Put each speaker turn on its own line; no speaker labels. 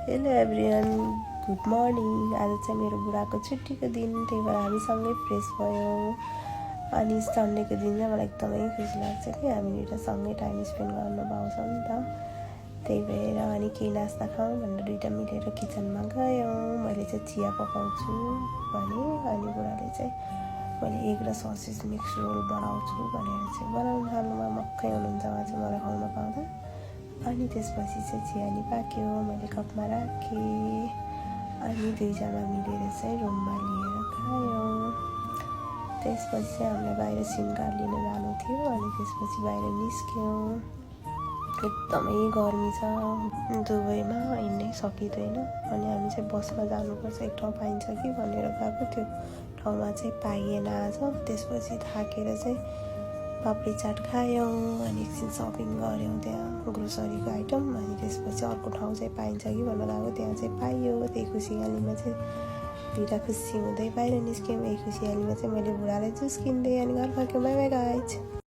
Hello everyone, good morning. आज चाहिँ मेरो बुढाको छुट्टीको दिन, त्यही भएर हामी सँगै फ्रेस भयौँ। अनि सन्डेको दिन चाहिँ मलाई एकदमै खुसी लाग्छ कि हामी दुइटा सँगै टाइम स्पेन्ड गर्न पाउँछौँ नि त। त्यही भएर अनि केही नास्ता खाऊँ भनेर दुइटा मिलेर किचनमा गयौँ। मैले चाहिँ चिया पकाउँछु भने, अनि बुढाले चाहिँ मैले एग र ससेज मिक्स रोल बनाउँछु भनेर चाहिँ बनाउनु थाल्नुमा मक्कै हुनुहुन्छ उहाँ चाहिँ मलाई खुवाउन पाउँदा। अनि त्यसपछि चाहिँ चिया नि पाक्यो, मैले कपमा राखेँ। अनि दुईजना मिलेर चाहिँ रुममा लिएर खायौँ। त्यसपछि चाहिँ हामीलाई बाहिर सिनगार लिन जानु थियो, अनि त्यसपछि बाहिर निस्क्यौँ। एकदमै गर्मी छ दुबईमा, हिँड्नै सकिँदैन। अनि हामी चाहिँ बसमा जानुपर्छ, एक ठाउँ पाइन्छ कि भनेर गएको, त्यो ठाउँमा चाहिँ पाइएन आज। त्यसपछि थाकेर चाहिँ पापडी चाट खायौँ, अनि एकछिन सपिङ गऱ्यौँ त्यहाँ ग्रोसरीको आइटम। अनि त्यसपछि अर्को ठाउँ चाहिँ पाइन्छ कि भनेर गएको, त्यहाँ चाहिँ पाइयो। त्यही खुसियालीमा चाहिँ दुइटा खुसी हुँदै बाहिर निस्क्यौँ। यही खुसियालीमा चाहिँ मैले बुढालाई जुस किनिदिएँ, अनि घर फर्क्यौँ। By by guys.